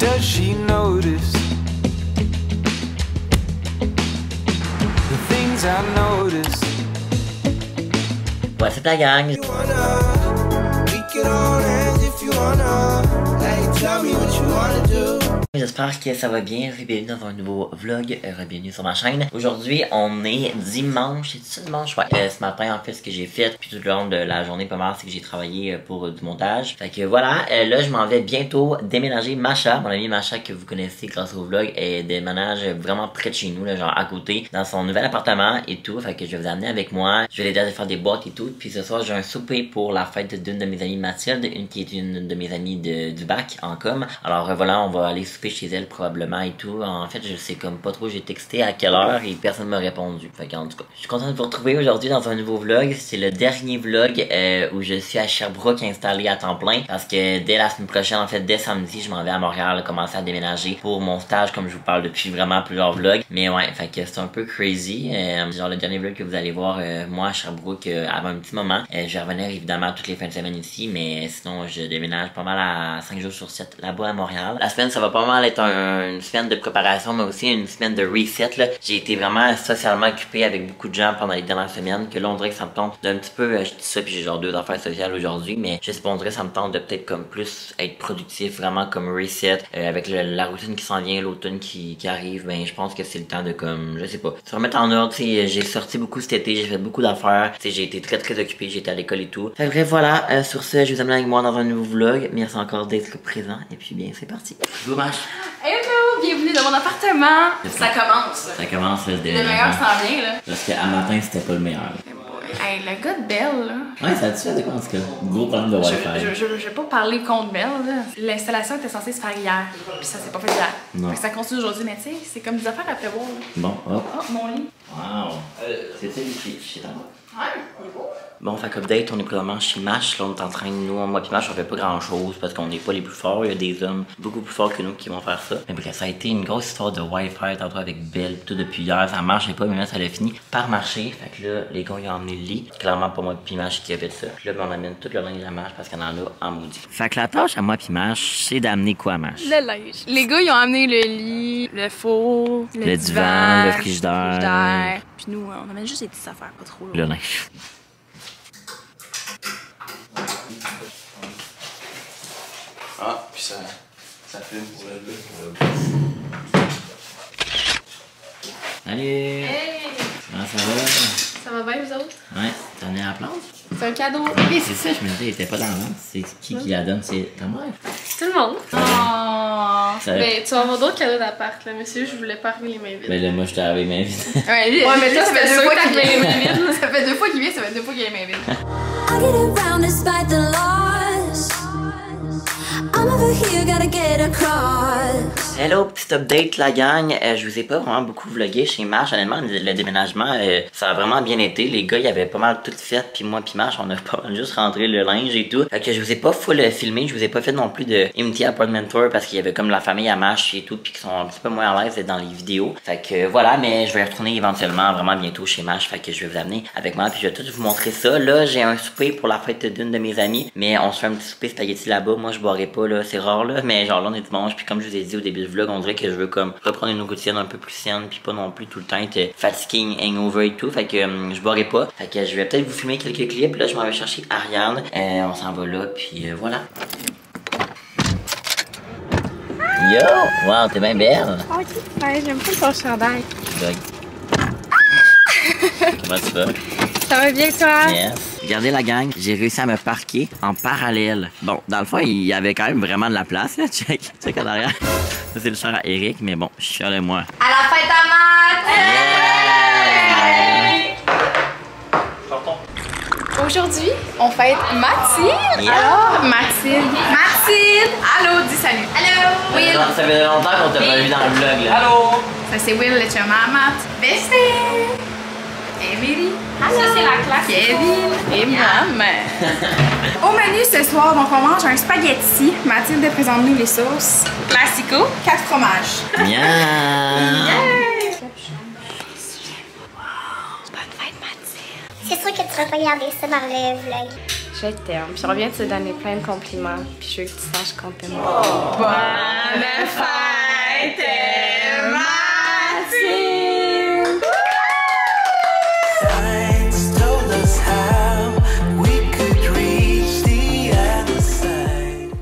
Does she notice the things I notice? Ouais, c'est la gang. We can all end if you wanna. Hey, tell me what you wanna do. J'espère que ça va bien. Bienvenue dans un nouveau vlog. Bienvenue sur ma chaîne. Aujourd'hui, on est dimanche. C'est dimanche? Ouais. Ce matin, en fait, ce que j'ai fait, puis tout le long de la journée, pas mal, c'est que j'ai travaillé pour du montage. Fait que voilà, là, je m'en vais bientôt déménager. Masha, mon amie Masha, que vous connaissez grâce au vlog, elle déménage vraiment près de chez nous, là, genre à côté, dans son nouvel appartement et tout. Fait que je vais vous amener avec moi. Je vais l'aider à faire des boîtes et tout. Puis ce soir, j'ai un souper pour la fête d'une de mes amies, Mathilde, une qui est une de mes amies du bac en com. Alors voilà, on va aller souper chez elle probablement et tout. En fait, je sais comme pas trop, j'ai texté à quelle heure et personne m'a répondu. Fait qu'en tout cas, je suis content de vous retrouver aujourd'hui dans un nouveau vlog. C'est le dernier vlog où je suis à Sherbrooke installé à temps plein parce que dès la semaine prochaine, en fait, dès samedi, je m'en vais à Montréal commencer à déménager pour mon stage comme je vous parle depuis vraiment plusieurs vlogs. Mais ouais, fait que c'est un peu crazy. Genre le dernier vlog que vous allez voir, moi à Sherbrooke avant un petit moment. Je vais revenir évidemment toutes les fins de semaine ici, mais sinon je déménage pas mal à 5 jours sur 7 là-bas à Montréal. La semaine, ça va pas mal être une semaine de préparation, mais aussi une semaine de reset. J'ai été vraiment socialement occupé avec beaucoup de gens pendant les dernières semaines, que là on dirait que ça me tente d'un petit peu, je dis ça puis j'ai genre 2 affaires sociales aujourd'hui, mais je sais pas, on dirait que ça me tente de peut-être comme plus être productif, vraiment comme reset, avec la routine qui s'en vient, l'automne qui arrive, ben je pense que c'est le temps de comme, je sais pas, se remettre en ordre. J'ai sorti beaucoup cet été, j'ai fait beaucoup d'affaires, j'ai été très occupé, j'étais à l'école et tout. Fait bref voilà, sur ce, je vous amène avec moi dans un nouveau vlog. Merci encore d'être présent et puis bien c'est parti. Je vous marche. Hello, bienvenue dans mon appartement. Ça commence. Ça commence le Le meilleur s'en vient là. Parce qu'à matin c'était pas le meilleur. Hey, le gars de Belle là. Ouais, ça a-tu fait de quoi en tout cas? Gros problème de Wi-Fi. Je vais pas parler contre Belle là. L'installation était censée se faire hier. Puis ça s'est pas fait hier. Non. Fait que ça continue aujourd'hui, mais tu sais, c'est comme des affaires à prévoir là. Bon, hop. Oh, mon lit. Wow. C'est ça ici, je sais pas. Ouais, il est beau. Bon, fait qu'update, on est présentement chez Mash. Là, on est en train de nous, moi pis Mash, on fait pas grand chose parce qu'on n'est pas les plus forts. Il y a des hommes beaucoup plus forts que nous qui vont faire ça. Mais bref, ça a été une grosse histoire de Wi-Fi tantôt avec Belle, tout depuis hier. Ça marchait pas, mais là, ça a fini par marcher. Fait que là, les gars, ils ont emmené le lit. Clairement, pas moi pis Mash qui a fait ça. Puis là, on amène tout le linge à Mash parce qu'on en a en maudit. Fait que la tâche à moi pis Mash, c'est d'amener quoi, Mash? Le linge. Les gars, ils ont amené le lit, le four, le divan, le frigidaire. Puis nous, on amène juste des petites affaires, pas trop. Le linge. Ah, puis ça fume pour le Salut! Hey! Comment ça va? Ça va bien, vous autres? Ouais, t'en es à la plante? C'est un cadeau. Oui, c'est ça, je me disais, il était pas dans la vente. C'est qui la donne? C'est ta mère? Tout le monde. Oh! Ça- Ben, tu vas avoir d'autres cadeaux d'appart, là, monsieur. Je voulais pas arriver les mains vides. Ben là, moi, je t'ai arrivé ma vie. Ouais, mais toi, ça fait 2 fois qu'il vient les mains vides. Ça fait 2 fois qu'il vient, ça fait 2 fois qu'il a les mains vides. I get around despite the loss. I'm over here, gotta get across. Hello, petit update la gang. Je vous ai pas vraiment beaucoup vlogué chez Marche. Honnêtement, le déménagement, ça a vraiment bien été. Les gars, ils avaient pas mal tout fait. Puis moi, puis Marche, on a pas mal juste rentré le linge et tout. Fait que je vous ai pas full filmé. Je vous ai pas fait non plus de empty apartment tour parce qu'il y avait comme la famille à Marche et tout. Puis qui sont un petit peu moins à l'aise dans les vidéos. Fait que voilà, mais je vais retourner éventuellement vraiment bientôt chez Marche. Fait que je vais vous amener avec moi. Puis je vais tout vous montrer ça. Là, j'ai un souper pour la fête d'une de mes amies. Mais on se fait un petit souper spaghetti là-bas. Moi, je boirai pas là. C'est rare là. Mais genre là, on est dimanche. Puis comme je vous ai dit au début du vlog, on dirait que je veux comme reprendre une routine un peu plus saine puis pas non plus tout le temps être fatigué, hangover et tout. Fait que je boirai pas. Fait que je vais peut-être vous filmer quelques clips. Là, je m'en vais chercher Ariane. On s'en va là puis voilà. Yo! Wow, t'es bien belle! Ok, ouais, j'aime pas ton chandail. Comment tu vas? Ça va bien, toi? Yes. Regardez la gang, j'ai réussi à me parquer en parallèle. Bon, dans le fond, il y avait quand même vraiment de la place, là. Check en arrière. Ça, c'est le char à Eric, mais bon, je suis fier de moi. À la fête à Matt! Hey! Aujourd'hui, on fête Mathilde. Yeah. Alors, Mathilde. Mathilde! Allô, dis salut. Allô! Will. Ça fait longtemps qu'on t'a pas vu dans le vlog, là. Allô? Ça, c'est Will, le chum à Matt. Bestie! Emily. Ça, c'est la classe. Kevin. Et maman. Au menu ce soir, donc on mange un spaghetti. Mathilde présente-nous les sauces. Classico. 4 fromages. Miam! C'est sûr que tu vas pas regarder ça dans le vlog. Je t'aime. Puis je reviens de te donner plein de compliments. Puis je veux que tu saches qu'on t'aime. Bye! Bonne fête, Mathilde! Signs told us how we could reach the other side.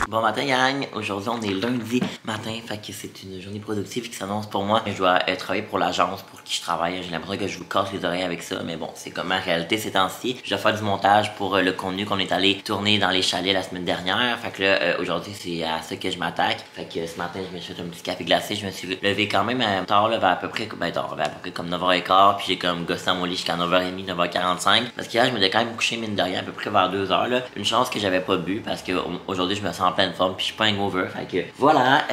Bon matin gang, aujourd'hui on est lundi matin, fait que c'est une journée productive qui s'annonce pour moi. Je dois travailler pour l'agence pour qui je travaille, j'ai l'impression que je vous casse les oreilles avec ça, mais bon, c'est comme ma réalité ces temps-ci. Je dois faire du montage pour le contenu qu'on est allé tourner dans les chalets la semaine dernière, fait que là, aujourd'hui c'est à ça que je m'attaque. Fait que ce matin je me suis fait un petit café glacé, je me suis levé quand même tard, là, vers à peu près comme 9h15, puis j'ai comme gossé dans mon lit jusqu'à 9h30, 9h45, parce que là je me suis quand même couché mine de rien à peu près vers 2h là. Une chance que j'avais pas bu, parce que aujourd'hui je me sens en pleine forme puis je suis pas hangover, fait que voilà.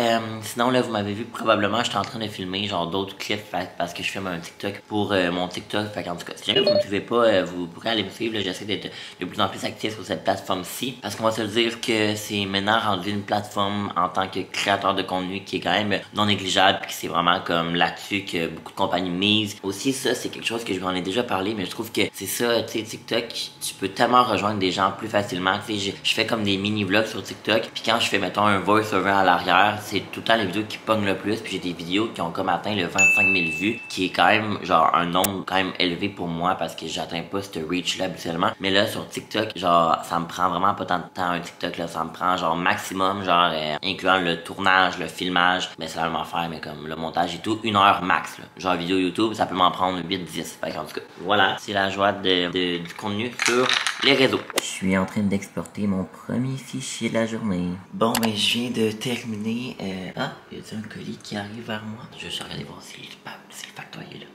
Sinon là vous m'avez vu probablement j'étais en train de filmer genre d'autres clips parce que je filme un TikTok pour mon TikTok, fait qu'en tout cas si jamais vous me suivez pas vous pourrez aller me suivre, j'essaie d'être de plus en plus actif sur cette plateforme-ci parce qu'on va se le dire que c'est maintenant rendu une plateforme en tant que créateur de contenu qui est quand même non négligeable puis c'est vraiment comme là-dessus que beaucoup de compagnies misent. Aussi ça c'est quelque chose que je vous en ai déjà parlé mais je trouve que c'est ça, tu sais TikTok tu peux tellement rejoindre des gens plus facilement, tu sais je fais comme des mini vlogs sur TikTok puis quand je fais mettons un voice-over à l'arrière, c'est tout le temps les vidéos qui pognent le plus, puis j'ai des vidéos qui ont comme atteint le 25 000 vues, qui est quand même genre un nombre quand même élevé pour moi parce que j'atteins pas ce reach là habituellement. Mais là sur TikTok, genre ça me prend vraiment pas tant de temps un TikTok là, ça me prend genre maximum, genre incluant le tournage, le filmage, ben c'est la même affaire mais comme le montage et tout, 1 heure max là. Genre vidéo YouTube, ça peut m'en prendre 8-10. Fait qu'en tout cas, voilà, c'est la joie du contenu sur les réseaux. Je suis en train d'exporter mon premier fichier de la journée. Bon, ben, je viens de terminer. Ah, il y a un colis qui arrive vers moi. Je vais regarder voir si le facteur est là.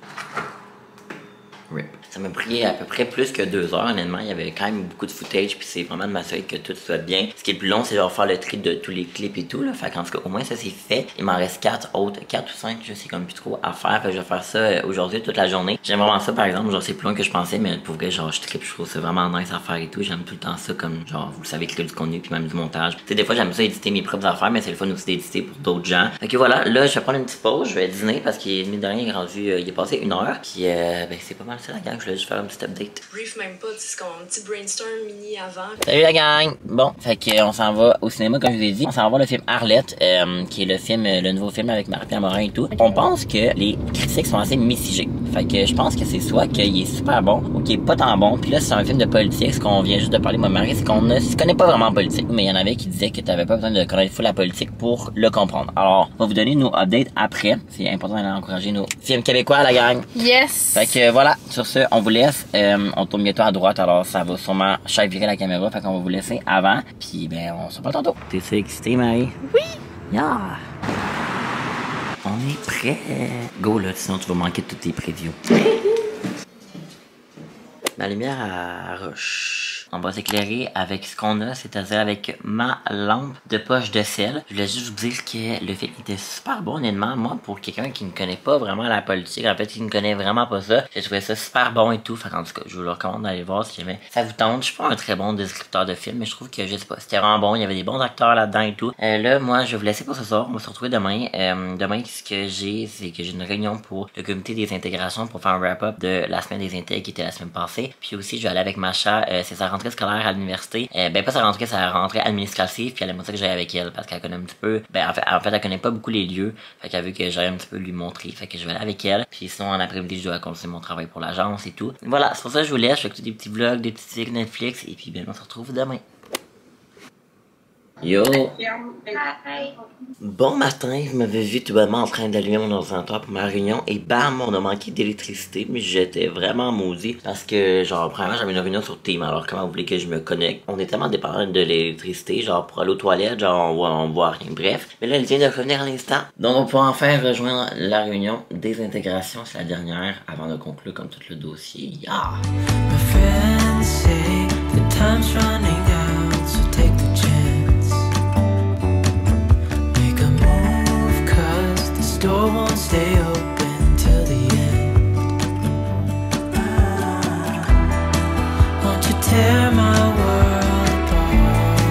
RIP. Ça m'a pris à peu près plus que 2 heures, honnêtement. Il y avait quand même beaucoup de footage, puis c'est vraiment de m'assurer que tout soit bien. Ce qui est le plus long, c'est de faire le tri de tous les clips et tout, là. Fait qu'en tout cas, au moins, ça c'est fait. Il m'en reste 4 ou 5, je sais comme plus trop à faire. Fait que je vais faire ça aujourd'hui toute la journée. J'aime vraiment ça, par exemple. Genre, c'est plus loin que je pensais, mais pour vrai, genre, je tripe, je trouve ça vraiment nice à faire et tout. J'aime tout le temps ça, comme, genre, vous le savez, créer du contenu, puis même du montage. Tu sais, des fois, j'aime ça éditer mes propres affaires, mais c'est le fun aussi d'éditer pour d'autres gens. Fait que voilà, là, je vais prendre une petite pause. Je vais dîner parce qu'il est demi de rien, il est rendu, il est passé 1 heure. Puis, ben, c'est pas mal ça, la gang. Je voulais juste faire un petit update. Brief même pas, c'est comme un petit brainstorm mini avant. Salut la gang! Bon, fait que on s'en va au cinéma comme je vous ai dit. On s'en va le film Arlette, qui est le nouveau film avec Marie-Pierre Morin et tout. On pense que les critiques sont assez mitigées. Fait que je pense que c'est soit qu'il est super bon ou qu'il est pas tant bon. Puis là, c'est un film de politique. Ce qu'on vient juste de parler, moi, Marie, c'est qu'on ne se connaît pas vraiment en politique. Mais il y en avait qui disaient que t'avais pas besoin de connaître full la politique pour le comprendre. Alors, on va vous donner nos updates après. C'est important d'aller encourager nos films québécois, la gang. Yes! Fait que voilà, sur ce, on vous laisse. On tourne bientôt à droite, alors ça va sûrement virer la caméra. Fait qu'on va vous laisser avant. Puis ben, on se reparle tantôt. T'es excitée, Marie? Oui! Yeah! On est prêt. Go là, sinon tu vas manquer de toutes tes previews. La lumière à roche. On va s'éclairer avec ce qu'on a, c'est-à-dire avec ma lampe de poche de sel. Je voulais juste vous dire que le film était super bon, honnêtement. Moi, pour quelqu'un qui ne connaît pas vraiment la politique, en fait, qui ne connaît vraiment pas ça, j'ai trouvé ça super bon et tout. Fait qu'en tout cas, je vous le recommande d'aller voir si jamais ça vous tente. Je suis pas un très bon descripteur de film, mais je trouve que, je sais pas, c'était vraiment bon. Il y avait des bons acteurs là-dedans et tout. Là, moi, je vais vous laisser pour ce soir. On va se retrouver demain. Demain, ce que j'ai, c'est que j'ai une réunion pour le comité des intégrations pour faire un wrap-up de la semaine des intègres qui était la semaine passée. Puis aussi, je vais aller avec Macha, c'est sa rentrée scolaire à l'université. Ben pas sa rentrée administrative, puis elle aimerait ça que j'aille avec elle parce qu'elle connaît un petit peu. Ben en fait elle connaît pas beaucoup les lieux. Fait qu'elle veut que j'aille un petit peu lui montrer. Fait que je vais aller avec elle. Puis sinon en après-midi je dois continuer mon travail pour l'agence et tout. Voilà, c'est pour ça que je vous laisse. Je fais écouter des petits vlogs, des petits trucs Netflix et puis ben on se retrouve demain. Yo! Bon matin, vous m'avez vu tout bonnement en train d'allumer mon ordinateur pour ma réunion et bam, on a manqué d'électricité, mais j'étais vraiment maudit parce que genre premièrement j'avais une réunion sur Team, alors comment vous voulez que je me connecte? On est tellement dépendant de l'électricité, genre pour aller aux toilettes, genre on voit rien, bref. Mais là elle vient de revenir à l'instant, donc on peut enfin rejoindre la réunion des intégrations, c'est la dernière avant de conclure comme tout le dossier. Yeah. My friends say the time's running out, so take the chance. Make a move, cause the store won't stay open till the end. Won't you tear my world apart?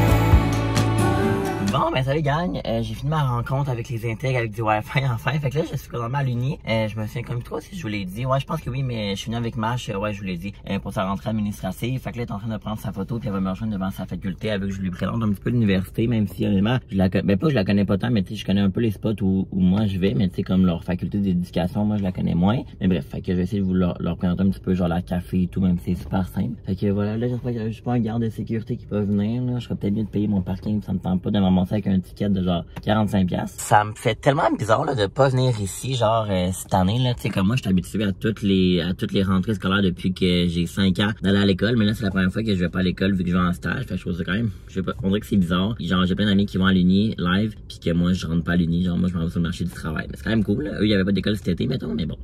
Bon, ben salut gang, j'ai fini ma rencontre avec les intègres avec du Wi-Fi enfin. Fait que là, je suis présentement à l'Uni. Je me souviens comme trop si je vous l'ai dit. Ouais, je pense que oui, mais je suis venu avec Mash, ouais, je vous l'ai dit, pour sa rentrée administrative. Fait que là, elle est en train de prendre sa photo puis elle va me rejoindre devant sa faculté avec je lui présente un petit peu l'université, même si honnêtement, je la connais pas tant, mais tu sais, je connais un peu les spots où moi je vais, mais tu sais, comme leur faculté d'éducation, moi je la connais moins. Mais bref, fait que je vais essayer de vous leur présenter un petit peu genre la café et tout, même si c'est super simple. Fait que voilà, là, j'espère qu'il y a juste pas un garde de sécurité qui peut venir, là. Je serais peut-être mieux de payer mon parking, ça me tente pas de m'avancer avec un ticket de genre 45$. Ça me fait tellement bizarre, là, de pas venir ici, genre, cette année, là. Tu sais, comme moi, je suis habitué à toutes les rentrées scolaires depuis que j'ai 5 ans d'aller à l'école, mais là, c'est la première fois que je vais pas à l'école vu que je vais en stage. Fait que je trouve ça quand même, je sais pas, on dirait que c'est bizarre. Genre, j'ai plein d'amis qui vont à l'Uni live, puis que moi, je rentre pas à l'Uni, genre, moi, je m'en vais sur le marché du travail. Mais c'est quand même cool, là. Eux, il y avait pas d'école cet été, mettons, mais bon.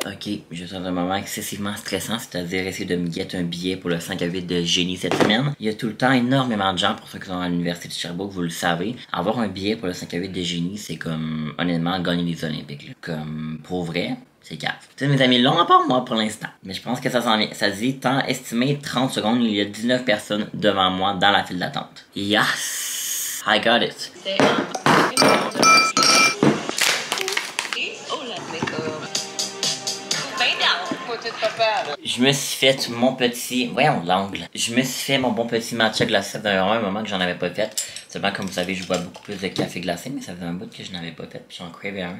Ok, je suis dans un moment excessivement stressant, c'est-à-dire essayer de me guetter un billet pour le 5 à 8 de génie cette semaine. Il y a tout le temps énormément de gens, pour ceux qui sont à l'université de Sherbrooke, vous le savez. Avoir un billet pour le 5 à 8 de génie, c'est comme, honnêtement, gagner les Olympiques, là. Comme, pour vrai, c'est cave. Tu sais, mes amis l'ont à part moi pour l'instant. Mais je pense que ça s'en vient. Ça se dit, temps estimé 30 secondes, il y a 19 personnes devant moi dans la file d'attente. Yes! I got it. Je me suis fait mon petit... Voyons l'angle. Je me suis fait mon bon petit matcha glacé d'un moment que j'en avais pas fait. Seulement, comme vous savez, je bois beaucoup plus de café glacé, mais ça faisait un bout que je n'avais pas fait, puis j'en cravais un.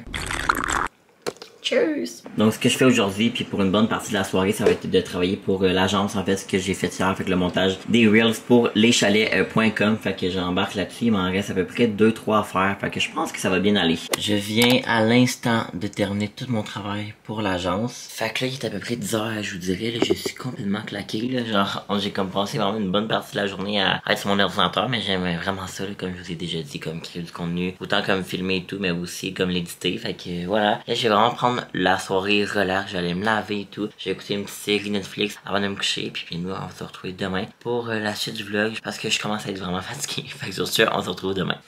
Cheers! Donc, ce que je fais aujourd'hui, puis pour une bonne partie de la soirée, ça va être de travailler pour l'agence, en fait, ce que j'ai fait hier, fait le montage des Reels pour leschalets.com, fait que j'embarque là-dessus, il m'en reste à peu près 2-3 à faire, fait que je pense que ça va bien aller. Je viens à l'instant de terminer tout mon travail pour l'agence, fait que là, il est à peu près 10h, je vous dirais, là, je suis complètement claqué, là, genre, j'ai comme passé vraiment une bonne partie de la journée à être sur mon ordinateur, mais j'aime vraiment ça, là, comme je vous ai déjà dit, comme créer du contenu, autant comme filmer et tout, mais aussi comme l'éditer, fait que voilà, là, je vais vraiment prendre la soirée relax, j'allais me laver et tout. J'ai écouté une petite série Netflix avant de me coucher. Puis nous, on va se retrouver demain pour la suite du vlog. Parce que je commence à être vraiment fatigué. Fait que sur ce, on se retrouve demain.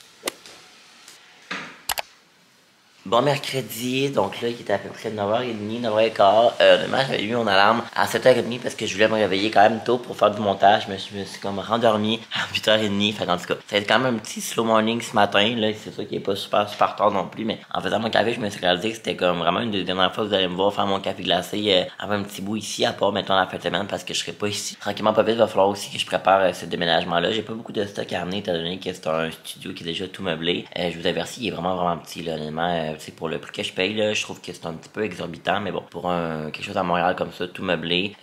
Bon mercredi, donc là il était à peu près 9h30, 9h15. Demain j'avais eu mon alarme à 7h30 parce que je voulais me réveiller quand même tôt pour faire du montage. Mais je me suis comme rendormi à 8h30. Fait en tout cas, ça a été quand même un petit slow morning ce matin. Là, c'est sûr qu'il est pas super tard non plus. Mais en faisant mon café, je me suis réalisé que c'était comme vraiment une des dernières fois que vous allez me voir faire mon café glacé avec un petit bout ici, à part mettons la fin de semaine parce que je serai pas ici. Tranquillement pas vite, il va falloir aussi que je prépare ce déménagement-là. J'ai pas beaucoup de stock à amener étant donné que c'est un studio qui est déjà tout meublé. Je vous avertis, il est vraiment petit là, honnêtement. Pour le prix que je paye, là, je trouve que c'est un petit peu exorbitant, mais bon, pour quelque chose à Montréal comme ça, tout meublé,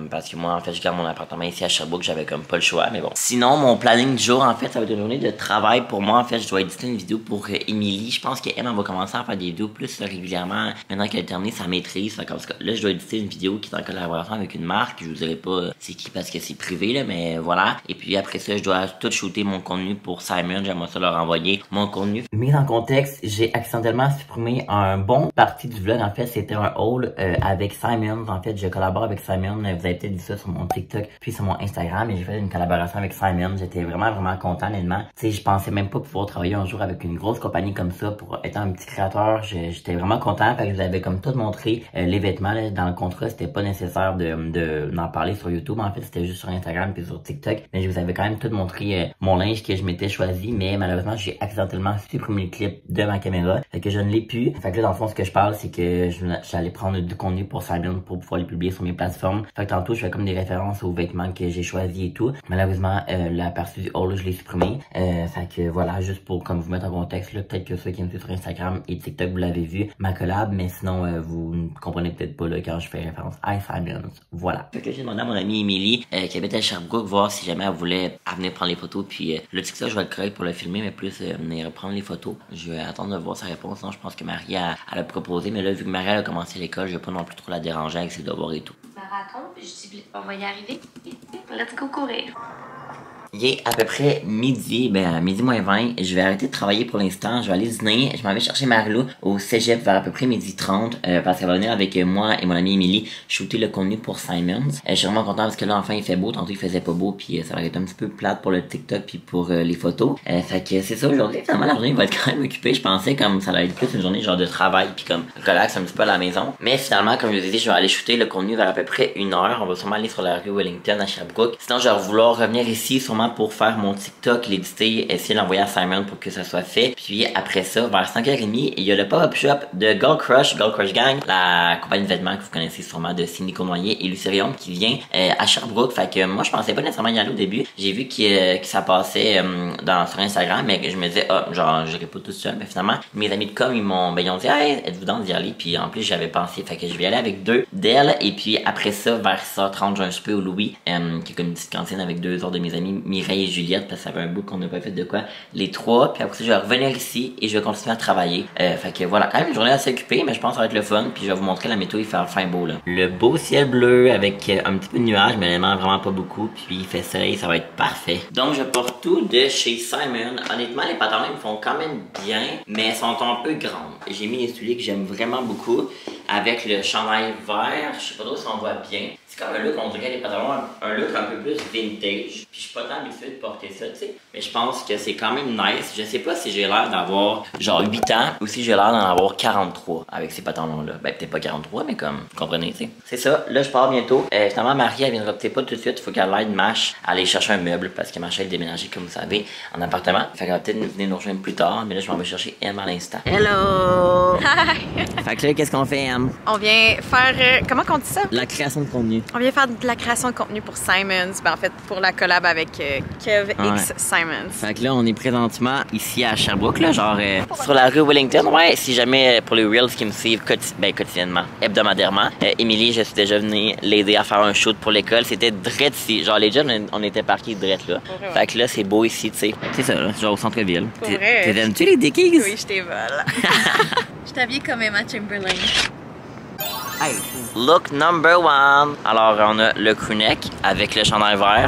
parce que moi, en fait, je garde mon appartement ici à Sherbrooke, j'avais comme pas le choix, mais bon. Sinon, mon planning du jour, en fait, ça va être une journée de travail pour moi. En fait, je dois éditer une vidéo pour Émilie. Je pense qu'elle va commencer à faire des vidéos plus régulièrement maintenant qu'elle a terminé sa maîtrise. Fait, comme ça, là, je dois éditer une vidéo qui est en collaboration avec une marque. Je vous dirai pas c'est qui parce que c'est privé, là, mais voilà. Et puis après ça, je dois tout shooter mon contenu pour Simon. J'aimerais ça leur envoyer mon contenu. Mais en contexte, j'ai accidentellement supprimé un bon partie du vlog. En fait, c'était un haul avec Simon. En fait, je collabore avec Simon. Vous avez peut-être vu ça sur mon TikTok puis sur mon Instagram. Et j'ai fait une collaboration avec Simon. J'étais vraiment content, honnêtement. Tu sais, je pensais même pas pouvoir travailler un jour avec une grosse compagnie comme ça pour être un petit créateur. J'étais vraiment content. Fait que je vous avais comme tout montré les vêtements là, dans le contrat. C'était pas nécessaire d'en parler sur YouTube. En fait, c'était juste sur Instagram puis sur TikTok. Mais je vous avais quand même tout montré mon linge que je m'étais choisi. Mais malheureusement, j'ai accidentellement supprimé le clip de ma caméra. Fait que je ne l'ai plus. Fait que là, dans le fond, ce que je parle, c'est que j'allais prendre du contenu pour Simon pour pouvoir les publier sur mes plateformes. Fait que tantôt, je fais comme des références aux vêtements que j'ai choisis et tout. Malheureusement, la partie du haul, je l'ai supprimé. Fait que voilà, juste pour comme vous mettre en contexte, là, peut-être que ceux qui me suivent sur Instagram et TikTok, vous l'avez vu, ma collab, mais sinon, vous ne comprenez peut-être pas là quand je fais référence à Simon. Voilà. Fait que j'ai demandé à mon amie Émilie, qui habite à Sherbrooke, voir si jamais elle voulait venir prendre les photos. Puis le TikTok, je vais être correct pour le filmer, mais plus venir prendre les photos. Je vais attendre de voir sa réponse. Sinon, je pense que Marie elle a proposé, mais là, vu que Marie a commencé l'école, je vais pas non plus trop la déranger avec ses devoirs et tout. Marathon, puis je dis, on va y arriver. Let's go courir. Il est à peu près midi, à midi moins 20. Je vais arrêter de travailler pour l'instant. Je vais aller dîner. Je m'en vais chercher Marilou au cégep vers à peu près midi 30 parce qu'elle va venir avec moi et mon amie Émilie shooter le contenu pour Simons. Je suis vraiment content parce que là, enfin, il fait beau. Tantôt, il faisait pas beau puis ça va être un petit peu plate pour le TikTok puis pour les photos. Fait que c'est ça aujourd'hui. Finalement, la journée va être quand même occupée. Je pensais comme ça allait être plus une journée genre de travail puis comme relax un petit peu à la maison. Mais finalement, comme je vous ai dit, je vais aller shooter le contenu vers à peu près 1 heure. On va sûrement aller sur la rue Wellington à Sherbrooke. Sinon, je vais vouloir revenir ici sur nécessairement pour faire mon TikTok, l'éditer, essayer d'envoyer à Simon pour que ça soit fait. Puis après ça, vers 5h30, il y a le pop-up shop de Gold Crush Gang, la compagnie de vêtements que vous connaissez sûrement de Cindy Cournoyer et Lucie Riom qui vient à Sherbrooke. Fait que moi, je pensais pas nécessairement y aller au début. J'ai vu que ça passait sur Instagram, mais je me disais, genre, j'irai pas tout seul. Mais finalement, mes amis de com, ils ont dit, hey, êtes-vous dans d'y aller? Puis en plus, j'avais pensé, fait que je vais aller avec 2 d'elles. Et puis après ça, vers 6h30, j'ai un souper au Louis, qui est comme une petite cantine avec 2 autres de mes amis, Mireille et Juliette, parce que ça fait un bout qu'on n'a pas fait de quoi, les 3. Puis après ça, je vais revenir ici et je vais continuer à travailler. Fait que voilà, quand même une journée assez occupée, mais je pense que ça va être le fun. Puis je vais vous montrer la météo, il fait fin beau là. Le beau ciel bleu avec un petit peu de nuages, mais vraiment pas beaucoup. Puis il fait soleil, ça va être parfait. Donc je porte tout de chez Simon. Honnêtement, les pantalons ils me font quand même bien, mais elles sont un peu grandes. J'ai mis les souliers que j'aime vraiment beaucoup avec le chandail vert. Je sais pas trop si on voit bien. C'est comme un look, on dirait les pantalons, un look un peu plus vintage. Puis je suis pas tant habitué de porter ça, tu sais. Mais je pense que c'est quand même nice. Je sais pas si j'ai l'air d'avoir genre 8 ans ou si j'ai l'air d'en avoir 43 avec ces pantalons-là. Ben peut-être pas 43, mais comme, vous comprenez, tu sais. C'est ça, là je pars bientôt. Finalement, Marie, elle viendra peut-être pas tout de suite. Il faut qu'elle aide Mash à aller chercher un meuble parce que Mash elle est déménagée, comme vous savez, en appartement. Fait qu'elle va peut-être venir nous rejoindre plus tard. Mais là, je m'en vais chercher M à l'instant. Hello! Hi! Fait que là, qu'est-ce qu'on fait, M? On vient faire, comment qu'on dit ça? La création de contenu. On vient faire de la création de contenu pour Simons, ben en fait pour la collab avec Kev X Simons. Fait que là on est présentement ici à Sherbrooke, là, genre sur la rue Wellington. Ouais, si jamais pour les Reels qui me suivent quotidiennement, hebdomadairement, Émilie, je suis déjà venue l'aider à faire un shoot pour l'école. C'était drette ici, genre les jeunes on était parqués drette là. Fait que là c'est beau ici, tu sais. C'est ça, là, genre au centre-ville. T'aimes-tu les Dickies? Oui, je t'ai vole. Je t'habille comme Emma Chamberlain. Hey. Look number 1. Alors, on a le crewneck avec le chandail vert.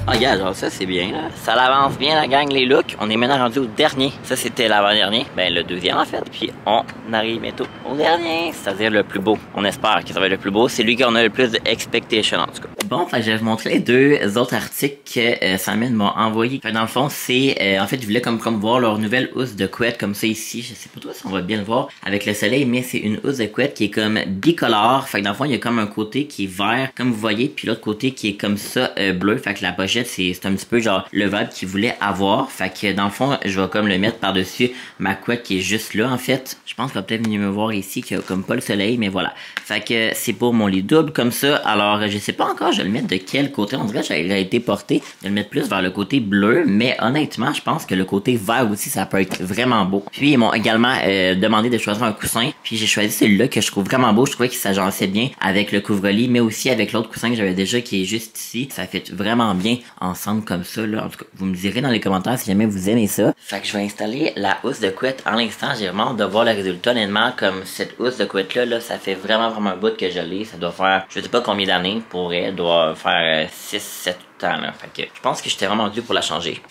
Ah, regarde, genre ça, c'est bien, là. Ça l'avance bien, la gang, les looks. On est maintenant rendu au dernier. Ça, c'était l'avant-dernier. Ben, le deuxième, en fait. Puis, on arrive bientôt au dernier, c'est-à-dire le plus beau. On espère que ça va être le plus beau. C'est lui qu'on a le plus d'expectation, en tout cas. Bon, fait, je vais vous montrer les 2 autres articles que Simon m'a envoyés. Fait, dans le fond, c'est... en fait, je voulais comme voir leur nouvelle housse de couette, comme ça, ici. Je sais pas trop si on va bien le voir avec le soleil, mais c'est une housse de couette qui est comme bicolore. Fait que dans le fond, il y a comme un côté qui est vert, comme vous voyez, puis l'autre côté qui est comme ça, bleu. Fait que la pochette, c'est un petit peu genre le vibe qu'il voulait avoir. Fait que dans le fond, je vais comme le mettre par-dessus ma couette qui est juste là. En fait, je pense qu'il va peut-être venir me voir ici, qu'il y a comme pas le soleil, mais voilà. Fait que c'est pour mon lit double comme ça. Alors, je sais pas encore, je vais le mettre de quel côté. On dirait que j'aurais été porté de le mettre plus vers le côté bleu, mais honnêtement, je pense que le côté vert aussi, ça peut être vraiment beau. Puis, ils m'ont également demandé de choisir un coussin. Puis, j'ai choisi celui-là que je trouve vraiment beau. Je trouvais qu'il s'agençait bien avec le couvre-lit, mais aussi avec l'autre coussin que j'avais déjà qui est juste ici. Ça fait vraiment bien ensemble comme ça, là. En tout cas, vous me direz dans les commentaires si jamais vous aimez ça. Fait que je vais installer la housse de couette en l'instant. J'ai vraiment hâte de voir le résultat. Honnêtement, comme cette housse de couette-là, là, ça fait vraiment un bout que je l'ai. Ça doit faire, je sais pas combien d'années pour elle, doit faire 6-7 ans, là. Fait que je pense que j'étais vraiment dû pour la changer.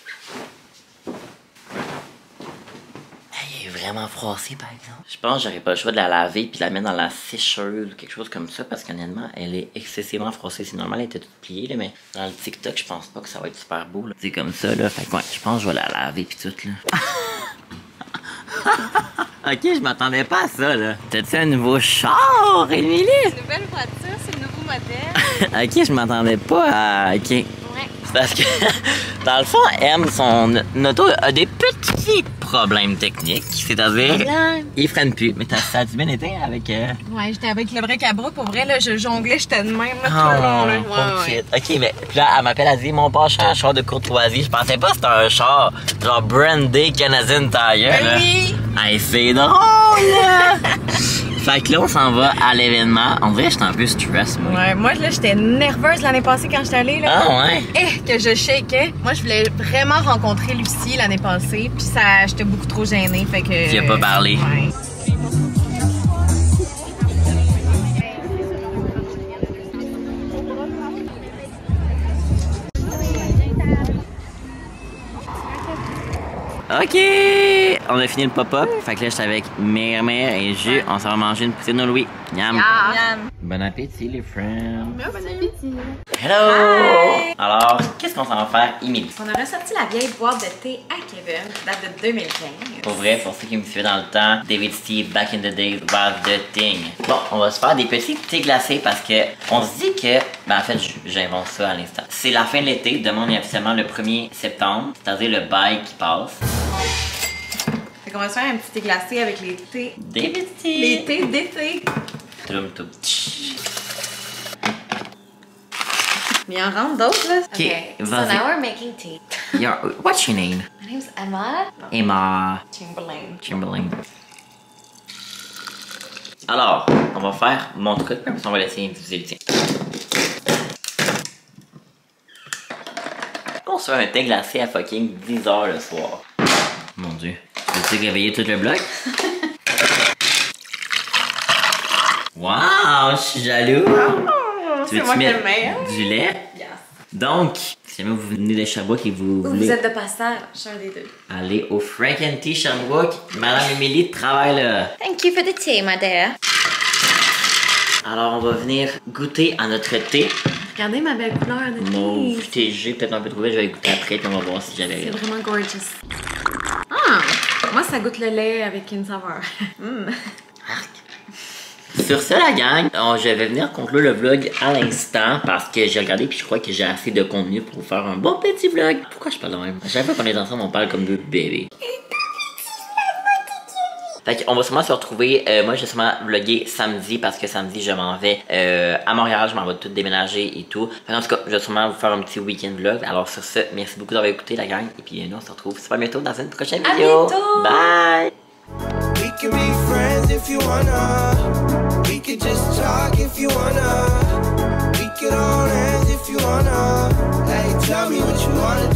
Elle est vraiment froissée, par exemple. Je pense que j'aurais pas le choix de la laver puis de la mettre dans la sécheuse ou quelque chose comme ça parce qu'honnêtement, elle est excessivement froissée. C'est normal, elle était toute pliée, là, mais dans le TikTok, je pense pas que ça va être super beau, là. C'est comme ça, là. Fait que ouais, je pense que je vais la laver puis tout, là. Ok, je m'attendais pas à ça, là. T'as-tu un nouveau char, Émilie? C'est une nouvelle voiture, c'est le nouveau modèle. Ok, je m'attendais pas à... Ok. Ouais. C'est parce que, dans le fond, M, son auto a des petits problèmes techniques. C'est-à-dire, il freine plus. Mais ça a bien été avec... Ouais, j'étais avec le break à bras. Pour vrai, là, je jonglais, j'étais de même, là, tout le long, là. Ouais. Ok, mais puis là, elle m'appelle, elle dit, mon pas cher, char de courtoisie. Je pensais pas que c'était un char, genre brandé Canadian Tire, là. Oui! Hey, c'est drôle, là! Fait que là, on s'en va à l'événement. En vrai, j'étais un peu stress, moi. Ouais, moi, là, j'étais nerveuse l'année passée quand j'étais allée, là. Ah, ouais? Que je shakeais. Moi, je voulais vraiment rencontrer Lucie l'année passée, puis ça, j'étais beaucoup trop gênée, fait que... Tu as pas parlé. Ouais. Ok! on a fini le pop-up. Fait que là, j'étais avec mère et Jus. On s'en va manger une poutine au Louis. Yam. Bon appétit, les friends. Bon appétit. Hello! Hi. Alors, qu'est-ce qu'on s'en va faire, Emily? On a ressorti la vieille boîte de thé à Kevin, date de 2015. Pour vrai, pour ceux qui me suivaient dans le temps, David Steve, back in the day, was the thing. Bon, on va se faire des petits thés glacés parce que on se dit que, ben en fait, j'invente ça à l'instant. C'est la fin de l'été, demain on est officiellement le 1er septembre, c'est-à-dire le bail qui passe. Fait qu'on va se faire un petit thé glacé avec les thés. David Steve! Les thés d'été. Mais il en rentre d'autres, là. Okay, So now we're making tea. What's your name? My name's Emma. Emma Chamberlain. Alors, on va faire mon truc, puis on va laisser diffuser le tien. On se fait un thé glacé à fucking 10h le soir. Mon dieu. Tu veux réveiller tout le bloc? Wow, je suis jaloux! Tu veux-tu mettre du lait? Yes. Donc, si jamais vous venez de Sherbrooke et vous voulez... Vous êtes de passage, je suis un des deux. Aller au Frank & Tea Sherbrooke, Madame Émilie travaille là. Thank you for the tea, my dear. Alors, on va venir goûter à notre thé. Regardez ma belle couleur de thé. Mauve TG, peut-être un peu trouvé, je vais goûter après, puis on va voir si j'avais C'est raison. vraiment gorgeous. Ah! Moi, ça goûte le lait avec une saveur. Arc. Sur ce, la gang, je vais venir conclure le vlog à l'instant parce que j'ai regardé puis je crois que j'ai assez de contenu pour faire un bon petit vlog. Pourquoi je parle de même? À chaque fois qu'on est ensemble, on parle comme deux bébés. Fait qu'on va sûrement se retrouver, moi je vais sûrement vlogger samedi parce que samedi je m'en vais à Montréal, je m'en vais tout déménager et tout. Fait en tout cas, je vais sûrement vous faire un petit week-end vlog. Alors sur ce, merci beaucoup d'avoir écouté la gang et puis nous on se retrouve super bientôt dans une prochaine vidéo. Bientôt. Bye! We can be friends if you wanna. We could just talk if you wanna. We could hold hands if you wanna. Hey, tell me what you wanna